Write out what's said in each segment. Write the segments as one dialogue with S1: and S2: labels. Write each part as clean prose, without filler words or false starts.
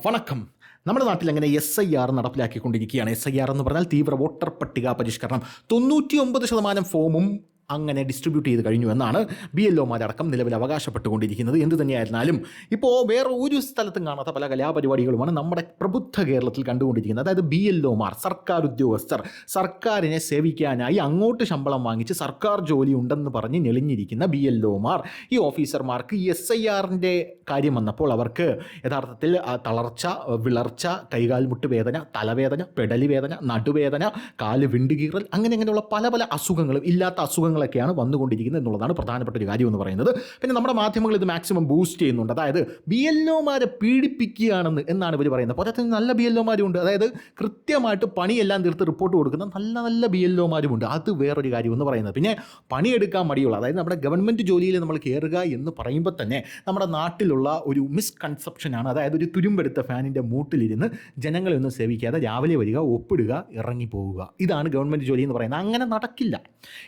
S1: വണക്കം. നമ്മുടെ നാട്ടിൽ അങ്ങനെ SIR നടപ്പിലാക്കിക്കൊണ്ടിരിക്കുകയാണ്. SIR എന്ന് പറഞ്ഞാൽ തീവ്ര വോട്ടർ പട്ടിക പരിഷ്കരണം. 99% ഫോമും അങ്ങനെ ഡിസ്ട്രിബ്യൂട്ട് ചെയ്ത് കഴിഞ്ഞു എന്നാണ് BLOമാരടക്കം നിലവിൽ അവകാശപ്പെട്ടുകൊണ്ടിരിക്കുന്നത്. എന്ത് തന്നെയായിരുന്നാലും ഇപ്പോൾ വേറെ ഒരു സ്ഥലത്തും കാണാത്ത പല കലാപരിപാടികളുമാണ് നമ്മുടെ പ്രബുദ്ധ കേരളത്തിൽ കണ്ടുകൊണ്ടിരിക്കുന്നത്. അതായത് BLOമാർ, സർക്കാർ ഉദ്യോഗസ്ഥർ, സർക്കാരിനെ സേവിക്കാനായി അങ്ങോട്ട് ശമ്പളം വാങ്ങിച്ച് സർക്കാർ ജോലി ഉണ്ടെന്ന് പറഞ്ഞ് ഞെളിഞ്ഞിരിക്കുന്ന BLOമാർ, ഈ ഓഫീസർമാർക്ക് ഈ SIRൻ്റെ കാര്യം വന്നപ്പോൾ അവർക്ക് യഥാർത്ഥത്തിൽ തളർച്ച, വിളർച്ച, കൈകാൽ മുട്ടുവേദന, തലവേദന, പെടലി വേദന, നടുവേദന, കാല് വിണ്ടുകീറൽ, അങ്ങനെയുള്ള പല അസുഖങ്ങളും, ഇല്ലാത്ത അസുഖങ്ങളൊക്കെയാണ് വന്നുകൊണ്ടിരിക്കുന്നത് എന്നുള്ളതാണ് പ്രധാനപ്പെട്ട ഒരു കാര്യം എന്ന് പറയുന്നത്. പിന്നെ നമ്മുടെ മാധ്യമങ്ങൾ ഇത് മാക്സിമം ബൂസ്റ്റ് ചെയ്യുന്നുണ്ട്. അതായത് BLOമാരെ പീഡിപ്പിക്കുകയാണെന്ന് എന്നാണ് ഇവർ പറയുന്നത്. പോരാത്തതിന് നല്ല BLOമാരും ഉണ്ട്. അതായത് കൃത്യമായിട്ട് പണിയെല്ലാം തീർത്ത് റിപ്പോർട്ട് കൊടുക്കുന്ന നല്ല BLOമാരും ഉണ്ട്. അത് വേറൊരു കാര്യം എന്ന് പറയുന്നത്. പിന്നെ പണിയെടുക്കാൻ മടിയുള്ള, അതായത് നമ്മുടെ ഗവൺമെൻറ് ജോലിയിൽ നമ്മൾ കയറുക എന്ന് പറയുമ്പോൾ തന്നെ നമ്മുടെ നാട്ടിലുള്ള ഒരു മിസ്കൺസെപ്ഷനാണ്. അതായത് ഒരു തുരുമ്പെടുത്ത ഫാനിൻ്റെ മൂട്ടിലിരുന്ന് ജനങ്ങളെ ഒന്നും സേവിക്കാതെ രാവിലെ വരിക, ഒപ്പിടുക, ഇറങ്ങിപ്പോവുക, ഇതാണ് ഗവൺമെൻറ് ജോലി എന്ന് പറയുന്നത്. അങ്ങനെ നടക്കില്ല.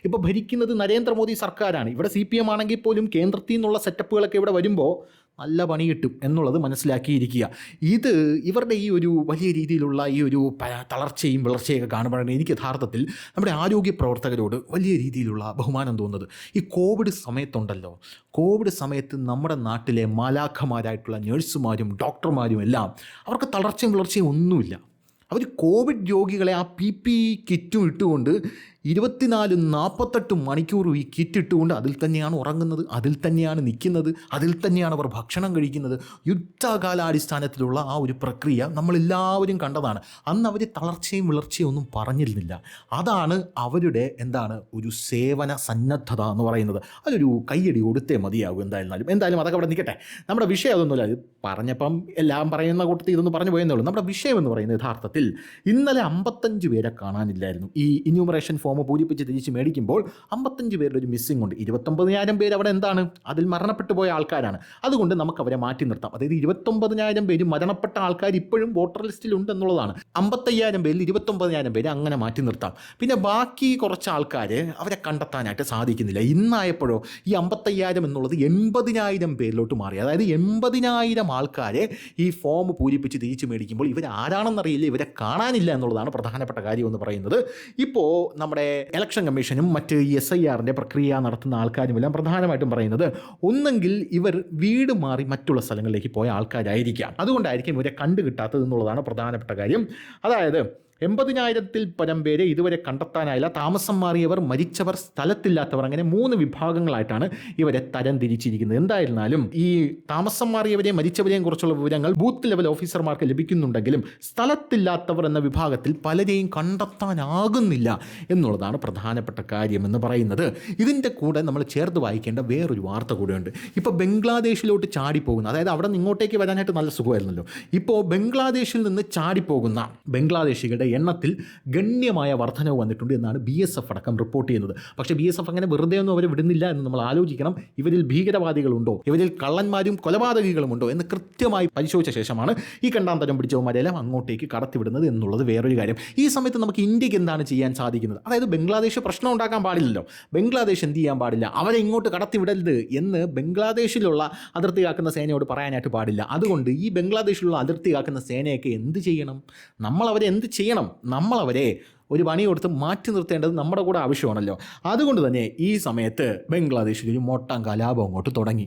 S1: ഇപ്പോൾ ഭരിക്കുന്നത് നരേന്ദ്രമോദി സർക്കാരാണ്. ഇവിടെ CPM ആണെങ്കിൽ പോലും കേന്ദ്രത്തിൽ നിന്നുള്ള സെറ്റപ്പുകളൊക്കെ ഇവിടെ വരുമ്പോൾ നല്ല പണി കിട്ടും എന്നുള്ളത് മനസ്സിലാക്കിയിരിക്കുക. ഇത് ഇവരുടെ ഈ ഒരു വലിയ രീതിയിലുള്ള ഈ ഒരു തളർച്ചയും വിളർച്ചയൊക്കെ കാണുമ്പോഴാണ് എനിക്ക് യഥാർത്ഥത്തിൽ നമ്മുടെ ആരോഗ്യ പ്രവർത്തകരോട് വലിയ രീതിയിലുള്ള ബഹുമാനം തോന്നുന്നത്. ഈ കോവിഡ് സമയത്തുണ്ടല്ലോ, കോവിഡ് സമയത്ത് നമ്മുടെ നാട്ടിലെ മാലാഖമാരായിട്ടുള്ള നഴ്സുമാരും ഡോക്ടർമാരും എല്ലാം അവർക്ക് തളർച്ചയും വിളർച്ചയും ഒന്നുമില്ല. അവർ കോവിഡ് രോഗികളെ ആ PPE കിറ്റും ഇട്ടുകൊണ്ട് 24-48 മണിക്കൂറും ഈ കിറ്റ് ഇട്ടുകൊണ്ട് അതിൽ തന്നെയാണ് ഉറങ്ങുന്നത്, അതിൽ തന്നെയാണ് നിൽക്കുന്നത്, അതിൽ തന്നെയാണ് അവർ ഭക്ഷണം കഴിക്കുന്നത്. യുദ്ധകാലാടിസ്ഥാനത്തിലുള്ള ആ ഒരു പ്രക്രിയ നമ്മളെല്ലാവരും കണ്ടതാണ്. അന്ന് അവർ തളർച്ചയും വിളർച്ചയും ഒന്നും പറഞ്ഞിരുന്നില്ല. അതാണ് അവരുടെ ഒരു സേവന സന്നദ്ധത എന്ന് പറയുന്നത്. അതൊരു കയ്യടി കൊടുത്തേ മതിയാകും. എന്തായാലും അതൊക്കെ അവിടെ നിൽക്കട്ടെ. നമ്മുടെ വിഷയം അതൊന്നുമില്ല. അത് പറഞ്ഞപ്പം എല്ലാം പറയുന്ന കൂട്ടത്തിൽ ഇതൊന്നും പറഞ്ഞു പോയെന്നേ ഉള്ളൂ. നമ്മുടെ വിഷയം എന്ന് പറയുന്നത് യഥാർത്ഥത്തിൽ ഇന്നലെ 55 പേരെ കാണാനില്ലായിരുന്നു. ഈ ഇന്യൂമറേഷൻ ഫോം പൂരിപ്പിച്ച് തിരിച്ച് മേടിക്കുമ്പോൾ 55 പേരുടെ ഒരു മിസ്സിംഗ് ഉണ്ട്. 29,000 പേര് അവിടെ അതിൽ മരണപ്പെട്ടു പോയ ആൾക്കാരാണ്. അതുകൊണ്ട് നമുക്ക് അവരെ മാറ്റി നിർത്താം. അതായത് 29,000 പേര് മരണപ്പെട്ട ആൾക്കാർ ഇപ്പോഴും വോട്ടർ ലിസ്റ്റിലുണ്ട് എന്നുള്ളതാണ്. 55,000 പേരിൽ 29,000 പേര് അങ്ങനെ മാറ്റി നിർത്താം. പിന്നെ ബാക്കി കുറച്ച് ആൾക്കാർ അവരെ കണ്ടെത്താനായിട്ട് സാധിക്കുന്നില്ല. ഇന്നായപ്പോഴോ ഈ 55,000 എന്നുള്ളത് 80,000 പേരിലോട്ട് മാറി. അതായത് 80,000 ആൾക്കാരെ ഈ ഫോം പൂരിപ്പിച്ച് തിരിച്ച് മേടിക്കുമ്പോൾ ഇവർ ആരാണെന്നറിയില്ല, ഇവരെ കാണാനില്ല എന്നുള്ളതാണ് പ്രധാനപ്പെട്ട കാര്യം എന്ന് പറയുന്നത്. ഇപ്പോൾ നമ്മുടെ ഇലക്ഷൻ കമ്മീഷനും മറ്റ് SIRൻ്റെ പ്രക്രിയ നടത്തുന്ന ആൾക്കാരുമെല്ലാം പ്രധാനമായിട്ടും പറയുന്നത് ഒന്നെങ്കിൽ ഇവർ വീട് മാറി മറ്റുള്ള സ്ഥലങ്ങളിലേക്ക് പോയ ആൾക്കാരായിരിക്കാം. അതുകൊണ്ടായിരിക്കും ഇവരെ കണ്ടുകിട്ടാത്തത് എന്നുള്ളതാണ് പ്രധാനപ്പെട്ട കാര്യം. അതായത് 80,000-ൽ പരം പേരെ ഇതുവരെ കണ്ടെത്താനായില്ല. താമസം മാറിയവർ, മരിച്ചവർ, സ്ഥലത്തില്ലാത്തവർ, അങ്ങനെ 3 വിഭാഗങ്ങളായിട്ടാണ് ഇവരെ തരം തിരിച്ചിരിക്കുന്നത്. എന്തായിരുന്നാലും ഈ താമസം മാറിയവരെയും മരിച്ചവരെയും കുറിച്ചുള്ള വിവരങ്ങൾ ബൂത്ത് ലെവൽ ഓഫീസർമാർക്ക് ലഭിക്കുന്നുണ്ടെങ്കിലും സ്ഥലത്തില്ലാത്തവർ എന്ന വിഭാഗത്തിൽ പലരെയും കണ്ടെത്താനാകുന്നില്ല എന്നുള്ളതാണ് പ്രധാനപ്പെട്ട കാര്യം എന്ന് പറയുന്നത്. ഇതിൻ്റെ കൂടെ നമ്മൾ ചേർത്ത് വായിക്കേണ്ട വേറൊരു വാർത്ത കൂടെയുണ്ട്. ഇപ്പോൾ ബംഗ്ലാദേശിലോട്ട് ചാടിപ്പോകുന്ന, അതായത് അവിടെ നിന്ന് ഇങ്ങോട്ടേക്ക് വരാനായിട്ട് നല്ല സുഖമായിരുന്നല്ലോ, ഇപ്പോൾ ബംഗ്ലാദേശിൽ നിന്ന് ചാടിപ്പോകുന്ന ബംഗ്ലാദേശികളുടെ എണ്ണത്തിൽ ഗണ്യമായ വർധനവ് വന്നിട്ടുണ്ട് എന്നാണ് BSF അടക്കം റിപ്പോർട്ട് ചെയ്യുന്നത്. പക്ഷേ BSF അങ്ങനെ വെറുതെ ഒന്നും അവരെ വിടുന്നില്ല എന്ന് നമ്മൾ ആലോചിക്കണം. ഇവരിൽ ഭീകരവാദികളുണ്ടോ, ഇവരിൽ കള്ളന്മാരും കൊലപാതകികളുമുണ്ടോ എന്ന് കൃത്യമായി പരിശോധിച്ച ശേഷമാണ് ഈ കണ്ടാന്തരം പിടിച്ചവന്മാരെല്ലാം അങ്ങോട്ടേക്ക് കടത്തിവിടുന്നത് എന്നുള്ളത് വേറൊരു കാര്യം. ഈ സമയത്ത് നമുക്ക് ഇന്ത്യക്ക് എന്താണ് ചെയ്യാൻ സാധിക്കുന്നത്? അതായത് ബംഗ്ലാദേശ് പ്രശ്നം ഉണ്ടാക്കാൻ പാടില്ലല്ലോ, ബംഗ്ലാദേശ് എന്ത് ചെയ്യാൻ പാടില്ല, അവരെ ഇങ്ങോട്ട് കടത്തിവിടരുത് എന്ന് ബംഗ്ലാദേശിലുള്ള അതിർത്തി കാക്കുന്ന സേനയോട് പറയാനായിട്ട് പാടില്ല. അതുകൊണ്ട് ഈ ബംഗ്ലാദേശിലുള്ള അതിർത്തി കാക്കുന്ന സേനയൊക്കെ എന്ത് ചെയ്യണം? നമ്മളവരെ എന്ത് ചെയ്യണം? നമ്മളവരെ ഒരു പണി കൊടുത്ത് മാറ്റി നിർത്തേണ്ടത് നമ്മുടെ കൂടെ ആവശ്യമാണല്ലോ. അതുകൊണ്ട് തന്നെ ഈ സമയത്ത് ബംഗ്ലാദേശിൽ ഒരു മൊട്ടം കലാപം അങ്ങോട്ട് തുടങ്ങി.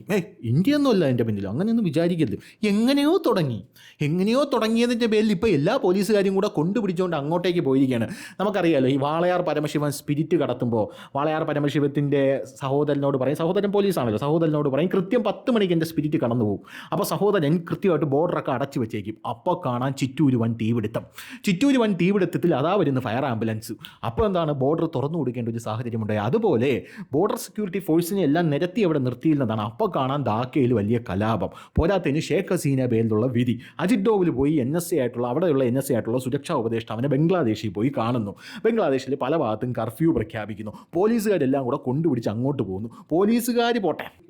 S1: ഇന്ത്യയൊന്നുമല്ല എൻ്റെ പിന്നിലോ, അങ്ങനെയൊന്നും വിചാരിക്കരുത്. എങ്ങനെയോ തുടങ്ങിയതിൻ്റെ പേരിൽ ഇപ്പോൾ എല്ലാ പോലീസുകാരും കൂടെ കൊണ്ടുപിടിച്ചുകൊണ്ട് അങ്ങോട്ടേക്ക് പോയിരിക്കുകയാണ്. നമുക്കറിയാമല്ലോ, ഈ വാളയാർ പരമശിവൻ സ്പിരിറ്റ് കടത്തുമ്പോൾ വാളയാർ പരമശിവത്തിൻ്റെ സഹോദരനോട് പറയും, സഹോദരൻ പോലീസാണല്ലോ, സഹോദരനോട് പറയും കൃത്യം 10 മണിക്ക് എൻ്റെ സ്പിരിറ്റ് കടന്നു പോകും. അപ്പോൾ സഹോദരൻ കൃത്യമായിട്ട് ബോർഡറൊക്കെ അടച്ചു വെച്ചേക്കും. അപ്പോൾ കാണാൻ ചിറ്റൂര് വൻ തീപിടുത്തത്തിൽ അതാ വരുന്ന ഫയർ ആംബുലൻസ്. അപ്പോൾ ബോർഡർ തുറന്നു കൊടുക്കേണ്ട ഒരു സാഹചര്യമുണ്ടായി. അതുപോലെ ബോർഡർ സെക്യൂരിറ്റി ഫോഴ്സിനെ എല്ലാം നിരത്തി അവിടെ നിർത്തിയിരുന്നതാണ്. അപ്പോൾ കാണാൻ ധാക്കയിൽ വലിയ കലാപം. പോരാത്തതിന് ഷേഖ് ഹസീന പേരിലുള്ള വിധി. അജിത് ഡോവൽ പോയി അവിടെയുള്ള NSA ആയിട്ടുള്ള സുരക്ഷാ ഉപദേഷ്ടാവിനെ ബംഗ്ലാദേശിൽ പോയി കാണുന്നു. ബംഗ്ലാദേശിൽ പല ഭാഗത്തും കർഫ്യൂ പ്രഖ്യാപിക്കുന്നു. പോലീസുകാരെല്ലാം കൂടെ കൊണ്ടുപിടിച്ച് അങ്ങോട്ട് പോകുന്നു.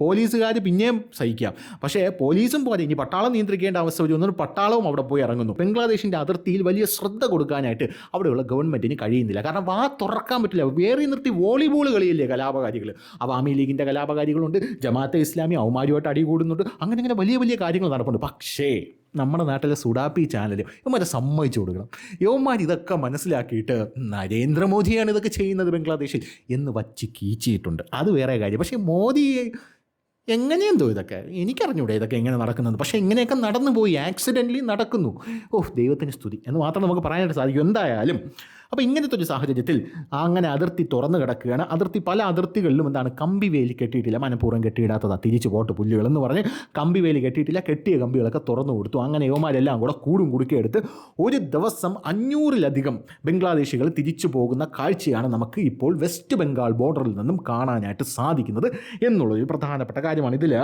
S1: പോലീസുകാർ പിന്നെയും സഹിക്കാം, പക്ഷേ പോലീസും പോലെ ഇനി പട്ടാളം നിയന്ത്രിക്കേണ്ട അവസ്ഥ വരുന്ന പട്ടാളവും അവിടെ പോയി ഇറങ്ങുന്നു. ബംഗ്ലാദേശിൻ്റെ അതിർത്തിയിൽ വലിയ ശ്രദ്ധ കൊടുക്കാനായിട്ട് അവിടെയുള്ള ഗവൺമെൻറ്റിന് ലീഗിന് കഴിയുന്നില്ല. കാരണം വാ തുറക്കാൻ പറ്റില്ല. വേറെ നിർത്തി വോളിബോൾ കളിയില്ലേ കലാപകാരികൾ. അവാമി ലീഗിൻ്റെ കലാപകാരികളുണ്ട്, ജമാഅത്തെ ഇസ്ലാമി അവന്മാരുമായിട്ട് അടി കൂടുന്നുണ്ട്, അങ്ങനെ വലിയ വലിയ കാര്യങ്ങൾ നടപ്പുണ്ട്. പക്ഷേ നമ്മുടെ നാട്ടിലെ സുഡാപ്പി ചാനൽ ഇവന്മാരെ സമ്മതിച്ചു കൊടുക്കണം. യവന്മാർ ഇതൊക്കെ മനസ്സിലാക്കിയിട്ട് നരേന്ദ്രമോദിയാണ് ഇതൊക്കെ ചെയ്യുന്നത് ബംഗ്ലാദേശിൽ എന്ന് വച്ച് കീച്ചിട്ടുണ്ട്. അത് വേറെ കാര്യം. പക്ഷേ മോദി എങ്ങനെയെന്തോ ഇതൊക്കെ എനിക്കറിഞ്ഞൂടെ ഇതൊക്കെ എങ്ങനെ നടക്കുന്നത്. പക്ഷേ ഇങ്ങനെയൊക്കെ നടന്നു പോയി, ആക്സിഡൻ്റലി നടക്കുന്നു. ദൈവത്തിന് സ്തുതി എന്ന് മാത്രം നമുക്ക് പറയാനായിട്ട് സാധിക്കും. എന്തായാലും അപ്പോൾ ഇങ്ങനത്തെ ഒരു സാഹചര്യത്തിൽ അങ്ങനെ അതിർത്തി തുറന്നു കിടക്കുകയാണ്. പല അതിർത്തികളിലും എന്താണ് കമ്പിവേലി കെട്ടിയിട്ടില്ല, മനഃപൂർവ്വം കെട്ടിയിടാത്തതാണ്, തിരിച്ചു പോട്ട് പുല്ലുകൾ എന്ന് പറഞ്ഞ് കമ്പിവേലി കെട്ടിയിട്ടില്ല, കെട്ടിയ കമ്പികളൊക്കെ തുറന്നു കൊടുത്തു. അങ്ങനെ യുവമാരെല്ലാം കൂടെ കുടുക്കിയെടുത്ത് ഒരു ദിവസം 500-ലധികം ബംഗ്ലാദേശികൾ തിരിച്ചു പോകുന്ന കാഴ്ചയാണ് നമുക്ക് ഇപ്പോൾ വെസ്റ്റ് ബംഗാൾ ബോർഡറിൽ നിന്നും കാണാനായിട്ട് സാധിക്കുന്നത് എന്നുള്ളൊരു പ്രധാനപ്പെട്ട കാര്യമാണ്. ഇതിൽ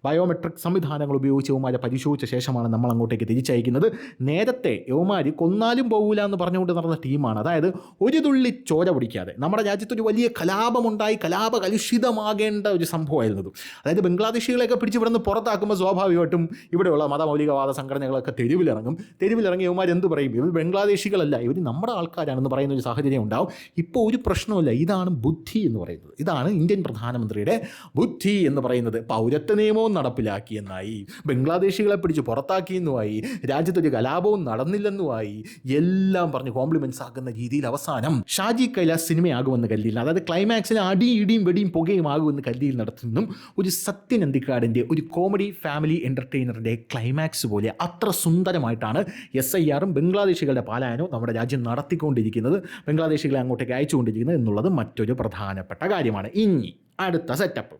S1: ബയോമെട്രിക് സംവിധാനങ്ങൾ ഉപയോഗിച്ച് യുവമാരെ പരിശോധിച്ച ശേഷമാണ് നമ്മൾ അങ്ങോട്ടേക്ക് തിരിച്ചയക്കുന്നത്. നേരത്തെ യുവമാർ കൊന്നാലും പോകില്ല എന്ന് പറഞ്ഞുകൊണ്ട് നടന്ന ടീമാണ്. അതായത് ഒരു തുള്ളി ചോര പിടിക്കാതെ നമ്മുടെ രാജ്യത്തൊരു വലിയ കലാപമുണ്ടായി, കലാപകലുഷിതമാകേണ്ട ഒരു സംഭവമായിരുന്നത്. അതായത് ബംഗ്ലാദേശികളെയൊക്കെ പിടിച്ച് ഇവിടെ നിന്ന് പുറത്താക്കുമ്പോൾ സ്വാഭാവികമായിട്ടും ഇവിടെയുള്ള മതമൗലികവാദ സംഘടനകളൊക്കെ തെരുവിലിറങ്ങി യുവമാർ എന്ത് പറയും? ഇവർ ബംഗ്ലാദേശികളല്ല, ഇവർ നമ്മുടെ ആൾക്കാരാണെന്ന് പറയുന്ന ഒരു സാഹചര്യം ഉണ്ടാവും. ഇപ്പോൾ ഒരു പ്രശ്നമില്ല. ഇതാണ് ബുദ്ധി എന്ന് പറയുന്നത്. ഇതാണ് ഇന്ത്യൻ പ്രധാനമന്ത്രിയുടെ ബുദ്ധി എന്ന് പറയുന്നത്. പൗരത്വ നിയമവും നടപ്പിലാക്കിയെന്നായി, ബംഗ്ലാദേശികളെ പിടിച്ച് പുറത്താക്കിയെന്നുമായി, രാജ്യത്തൊരു കലാപവും നടന്നില്ലെന്നുമായി, എല്ലാം പറഞ്ഞ് കോംപ്ലിമെൻറ്റ്സ് ആക്കുന്ന രീതിയിൽ അവസാനം ഷാജി കൈലാസ് സിനിമയാകുമെന്ന് കരുതിയില്ല. അതായത് ക്ലൈമാക്സിന് ഇടിയും വെടിയും പുകയും ആകുമെന്ന് കരുതിയിൽ നടത്തുന്നതും ഒരു സത്യൻ അന്തിക്കാടിൻ്റെ ഒരു കോമഡി ഫാമിലി എൻ്റർടൈനറിൻ്റെ ക്ലൈമാക്സ് പോലെ അത്ര സുന്ദരമായിട്ടാണ് SIR ബംഗ്ലാദേശികളുടെ പാലായനവും നമ്മുടെ രാജ്യം നടത്തിക്കൊണ്ടിരിക്കുന്നത്, ബംഗ്ലാദേശികളെ അങ്ങോട്ടേക്ക് അയച്ചുകൊണ്ടിരിക്കുന്നത് എന്നുള്ളത് മറ്റൊരു പ്രധാനപ്പെട്ട കാര്യമാണ്. ഇനി അടുത്ത സെറ്റപ്പ്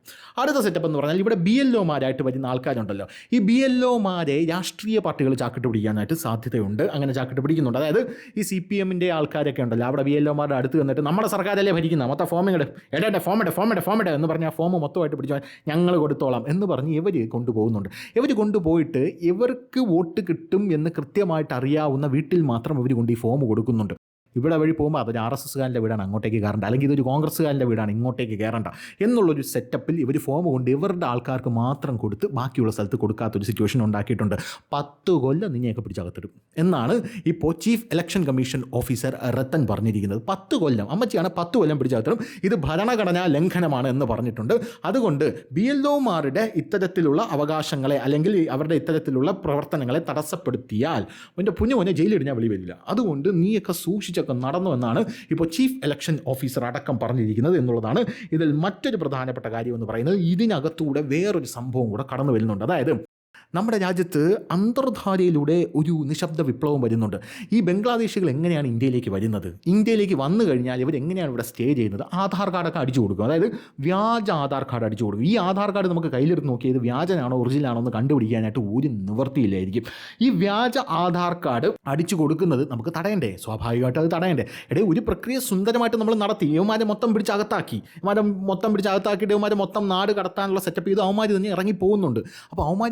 S1: എന്ന് പറഞ്ഞാൽ ഇവിടെ BLOമാരായിട്ട് വരുന്ന ആൾക്കാരുണ്ടല്ലോ. ഈ BLOമാരെ രാഷ്ട്രീയ പാർട്ടികൾ ചാക്കിട്ട് പിടിക്കാനായിട്ട് സാധ്യതയുണ്ട്. അങ്ങനെ ചാക്കിട്ട് പിടിക്കുന്നുണ്ട്. അതായത് ഈ CPMൻ്റെ ആൾക്കാരൊക്കെ ഉണ്ടല്ലോ, അവിടെ BLOമാരുടെ അടുത്ത് വന്നിട്ട് നമ്മുടെ സർക്കാരല്ലേ ഭരിക്കുന്ന, മൊത്തം ഫോമിടെ എന്ന് പറഞ്ഞാൽ ആ ഫോം മൊത്തമായിട്ട് പിടിച്ചാൽ ഞങ്ങൾ കൊടുത്തോളാം എന്ന് പറഞ്ഞ് ഇവർ കൊണ്ടുപോകുന്നുണ്ട്. ഇവർ കൊണ്ടുപോയിട്ട് ഇവർക്ക് വോട്ട് കിട്ടും എന്ന് കൃത്യമായിട്ട് അറിയാവുന്ന വീട്ടിൽ മാത്രം ഇവർ കൊണ്ട് ഈ ഫോം കൊടുക്കുന്നുണ്ട്. ഇവിടെ വഴി പോകുമ്പോൾ അതൊരു RSSകാരൻ്റെ വീടാണ്, അങ്ങോട്ടേക്ക് കയറണ്ട, അല്ലെങ്കിൽ ഇതൊരു കോൺഗ്രസ്സുകാരൻ്റെ വീടാണ്, ഇങ്ങോട്ടേക്ക് കയറണ്ട എന്നുള്ളൊരു സെറ്റപ്പിൽ ഇവർ ഫോം കൊണ്ട് ഇവരുടെ ആൾക്കാർക്ക് മാത്രം കൊടുത്ത് ബാക്കിയുള്ള സ്ഥലത്ത് കൊടുക്കാത്തൊരു സിറ്റുവേഷൻ ഉണ്ടാക്കിയിട്ടുണ്ട്. 10 കൊല്ലം നിന്നെയൊക്കെ പിടിച്ചകത്തിടും എന്നാണ് ഇപ്പോൾ chief election commission officer Rathan പറഞ്ഞിരിക്കുന്നത്. 10 കൊല്ലം അമ്മച്ചിയാണ്, 10 കൊല്ലം പിടിച്ചകത്തിടും. ഇത് ഭരണഘടനാ ലംഘനമാണ് എന്ന് പറഞ്ഞിട്ടുണ്ട്. അതുകൊണ്ട് BLOമാരുടെ ഇത്തരത്തിലുള്ള അവകാശങ്ങളെ അല്ലെങ്കിൽ അവരുടെ ഇത്തരത്തിലുള്ള പ്രവർത്തനങ്ങളെ തടസ്സപ്പെടുത്തിയാൽ എൻ്റെ പുഞ്ഞുമോനെ ജയിലിടിഞ്ഞാൽ വെളി വരില്ല. അതുകൊണ്ട് നീയൊക്കെ സൂക്ഷിച്ച നടന്നു എന്നാണ് ഇപ്പോൾ ചീഫ് ഇലക്ഷൻ ഓഫീസർ അടക്കം പറഞ്ഞിരിക്കുന്നത് എന്നുള്ളതാണ് ഇതിൽ മറ്റൊരു പ്രധാനപ്പെട്ട കാര്യം എന്ന് പറയുന്നത്. ഇതിനകത്തൂടെ വേറൊരു സംഭവം കൂടെ കടന്നു വരുന്നുണ്ട്. അതായത് നമ്മുടെ രാജ്യത്ത് അന്തർധാരയിലൂടെ ഒരു നിശബ്ദ വിപ്ലവം വരുന്നുണ്ട്. ഈ ബംഗ്ലാദേശികൾ എങ്ങനെയാണ് ഇന്ത്യയിലേക്ക് വരുന്നത്? ഇന്ത്യയിലേക്ക് വന്നു കഴിഞ്ഞാൽ ഇവരെങ്ങനെയാണ് ഇവിടെ സ്റ്റേ ചെയ്യുന്നത്? ആധാർ കാർഡൊക്കെ അടിച്ചു കൊടുക്കും. അതായത് വ്യാജ ആധാർ കാർഡ് അടിച്ചു കൊടുക്കും. ഈ ആധാർ കാർഡ് നമുക്ക് കയ്യിലെടുത്ത് നോക്കിയത് വ്യാജനാണോ ഒറിജിനലാണോ എന്ന് കണ്ടുപിടിക്കാനായിട്ട് ഒരു നിവൃത്തിയില്ലായിരിക്കും. ഈ വ്യാജ ആധാർ കാർഡ് അടിച്ചു കൊടുക്കുന്നത് നമുക്ക് തടയണ്ടേ? സ്വാഭാവികമായിട്ട് അത് തടയണ്ടേ? ഒരു പ്രക്രിയ സുന്ദരമായിട്ട് നമ്മൾ നടത്തി. യുവമാരെ മൊത്തം പിടിച്ചകത്താക്കിയിട്ട് യുവമാരെ മൊത്തം നാട് കടത്താനുള്ള സെറ്റപ്പ് ചെയ്ത് അവന്മാർ തന്നെ ഇറങ്ങിപ്പോകുന്നുണ്ട്. അപ്പോൾ അവന്മാർ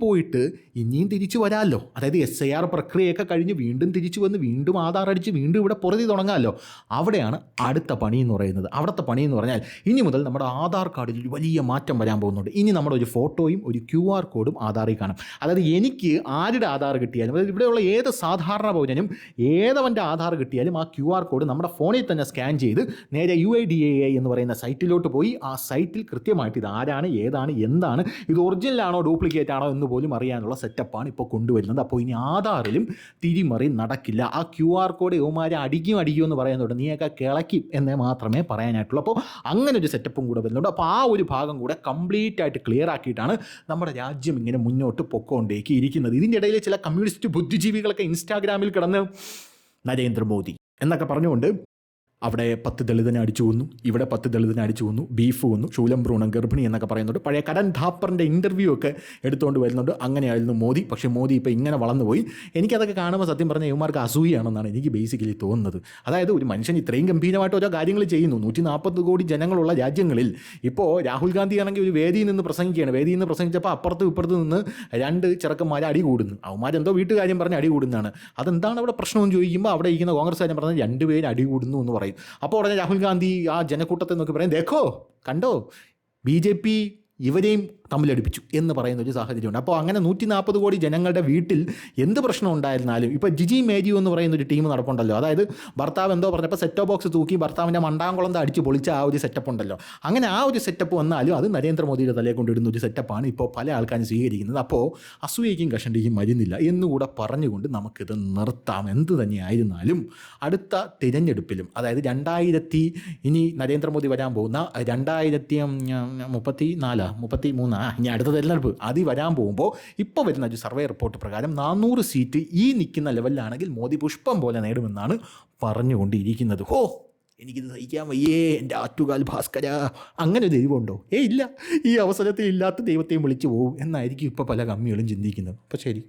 S1: പോയിട്ട് ഇനിയും തിരിച്ചു വരാമല്ലോ. അതായത് SIR പ്രക്രിയയൊക്കെ കഴിഞ്ഞ് വീണ്ടും തിരിച്ചു വന്ന് വീണ്ടും ആധാർ അടിച്ച് വീണ്ടും ഇവിടെ പുറത്തി തുടങ്ങാമല്ലോ. അവിടെയാണ് അടുത്ത പണി എന്ന് പറയുന്നത്. അവിടുത്തെ പണി എന്ന് പറഞ്ഞാൽ ഇനി മുതൽ നമ്മുടെ ആധാർ കാർഡിൽ ഒരു വലിയ മാറ്റം വരാൻ പോകുന്നുണ്ട്. ഇനി നമ്മുടെ ഒരു ഫോട്ടോയും ഒരു QR കോഡും ആധാറിൽ കാണും. അതായത് എനിക്ക് ആരുടെ ആധാർ കിട്ടിയാലും, അതായത് ഇവിടെയുള്ള ഏത് സാധാരണ പൗരനും ഏതവൻ്റെ ആധാർ കിട്ടിയാലും ആ QR കോഡ് നമ്മുടെ ഫോണിൽ തന്നെ സ്കാൻ ചെയ്ത് നേരെ UIDAI എന്ന് പറയുന്ന സൈറ്റിലോട്ട് പോയി ആ സൈറ്റിൽ കൃത്യമായിട്ട് ഇത് ആരാണ്, ഏതാണ്, എന്താണ്, ഇത് ഒറിജിനലാണോ ഡ്യൂപ്ലിക്കേറ്റ് ആണോ എന്ന് പോലും അറിയാനുള്ള സെറ്റപ്പാണ് ഇപ്പോൾ കൊണ്ടുവരുന്നത്. അപ്പോൾ ഇനി ആധാറിലും തിരിമറി നടക്കില്ല. ആ QR കോഡ് യുവമാരെ അടിക്കും എന്ന് പറയുന്നുണ്ട്. നീയൊക്കെ കിളക്കും എന്നേ മാത്രമേ പറയാനായിട്ടുള്ളൂ. അപ്പോൾ അങ്ങനെ ഒരു സെറ്റപ്പും കൂടെ വരുന്നുണ്ട്. അപ്പോൾ ആ ഒരു ഭാഗം കൂടെ കംപ്ലീറ്റ് ആയിട്ട് ക്ലിയർ ആക്കിയിട്ടാണ് നമ്മുടെ രാജ്യം ഇങ്ങനെ മുന്നോട്ട് പൊക്കോണ്ടേക്ക് ഇരിക്കുന്നത്. ഇതിൻ്റെ ഇടയിൽ ചില കമ്മ്യൂണിസ്റ്റ് ബുദ്ധിജീവികളൊക്കെ ഇൻസ്റ്റാഗ്രാമിൽ കിടന്ന് നരേന്ദ്രമോദി എന്നൊക്കെ പറഞ്ഞുകൊണ്ട് അവിടെ 10 ദളിതനെ അടിച്ചു കൊന്നു, ഇവിടെ 10 ദളിതനെ അടിച്ചു കൊന്നു, ബീഫ് കൊന്നു, ശൂലം ഭ്രൂണം ഗർഭിണി എന്നൊക്കെ പറയുന്നുണ്ട്. പഴയ കരൺ ഥാപ്പറിൻ്റെ ഇൻ്റർവ്യൂ ഒക്കെ എടുത്തുകൊണ്ട് വരുന്നുണ്ട്. അങ്ങനെയായിരുന്നു മോദി. പക്ഷേ മോദി ഇപ്പോൾ ഇങ്ങനെ വളർന്നുപോയി. എനിക്കതൊക്കെ കാണുമ്പോൾ സത്യം പറഞ്ഞാൽ യുവമാർക്ക് അസൂയാണെന്നാണ് എനിക്ക് ബേസിക്കലി തോന്നുന്നത്. അതായത് ഒരു മനുഷ്യൻ ഇത്രയും ഗംഭീരമായിട്ട് ഓരോ കാര്യങ്ങൾ ചെയ്യുന്നു. 140 കോടി ജനങ്ങളുള്ള രാജ്യങ്ങളിൽ ഇപ്പോൾ രാഹുൽ ഗാന്ധി ആണെങ്കിൽ ഒരു വേദിയിൽ നിന്ന് പ്രസംഗിക്കുകയാണ്. വേദിയിൽ നിന്ന് പ്രസംഗിച്ചപ്പോൾ അപ്പുറത്തും ഇപ്പുറത്ത് നിന്ന് 2 ചെറുക്കന്മാരെ അടി കൂടുന്നു. അവന്മാരെന്തോ വീട്ടുകാര്യം പറഞ്ഞ് അടി കൂടുന്നതാണ്. അതെന്താണ് അവിടെ പ്രശ്നമെന്ന് ചോദിക്കുമ്പോൾ അവിടെ ഇരിക്കുന്ന കോൺഗ്രസ്സുകാരൻ പറഞ്ഞാൽ 2 പേര് അടി കൂടുന്നു എന്ന് പറയും. അപ്പോൾ ഉടനെ രാഹുൽ ഗാന്ധി ആ ജനക്കൂട്ടത്തെ നോക്കി പറയും, ദേഖോ, കണ്ടോ, BJP ഇവരെയും തമ്മിലടിപ്പിച്ചു എന്ന് പറയുന്ന ഒരു സാഹചര്യമുണ്ട്. അപ്പോൾ അങ്ങനെ 140 കോടി ജനങ്ങളുടെ വീട്ടിൽ എന്ത് പ്രശ്നം ഉണ്ടായിരുന്നാലും ഇപ്പോൾ ജിജി മേരിയു എന്ന് പറയുന്ന ഒരു ടീം നടപ്പുണ്ടല്ലോ, അതായത് ഭർത്താവ് എന്തോ പറഞ്ഞപ്പോൾ സെറ്റോ ബോക്സ് തൂക്കി ഭർത്താവിൻ്റെ മണ്ടാങ്കുളം അടിച്ച് പൊളിച്ച ആ ഒരു സെറ്റപ്പ് ഉണ്ടല്ലോ, അങ്ങനെ ആ ഒരു സെറ്റപ്പ് വന്നാലും അത് നരേന്ദ്രമോദിയുടെ തലയെ കൊണ്ടിടുന്ന ഒരു സെറ്റപ്പാണ് ഇപ്പോൾ പല ആൾക്കാരും സ്വീകരിക്കുന്നത്. അപ്പോൾ അസൂയയ്ക്കും കഷണ്ടിക്കും മരുന്നില്ല എന്നുകൂടെ പറഞ്ഞുകൊണ്ട് നമുക്കിത് നിർത്താം. എന്ത് തന്നെയായിരുന്നാലും അടുത്ത തിരഞ്ഞെടുപ്പിലും, അതായത് ഇനി നരേന്ദ്രമോദി വരാൻ പോകുന്ന 2034 ഇനി അടുത്ത തിരഞ്ഞെടുപ്പ് വരാൻ പോകുമ്പോൾ ഇപ്പോൾ വരുന്ന ഒരു സർവേ റിപ്പോർട്ട് പ്രകാരം 400 സീറ്റ് ഈ നിൽക്കുന്ന ലെവലിലാണെങ്കിൽ മോദി പുഷ്പം പോലെ നേടുമെന്നാണ് പറഞ്ഞുകൊണ്ടിരിക്കുന്നത്. എനിക്കിത് സഹിക്കാൻ വയ്യേ എൻ്റെ ആറ്റുകാൽ ഭാസ്കര. അങ്ങനെ ഒരു ദൈവമുണ്ടോ? ഇല്ല. ഈ അവസരത്തിൽ ഇല്ലാത്ത ദൈവത്തെയും വിളിച്ചു പോകും എന്നായിരിക്കും ഇപ്പോൾ പല കമ്മികളും ചിന്തിക്കുന്നത്. അപ്പോൾ ശരി.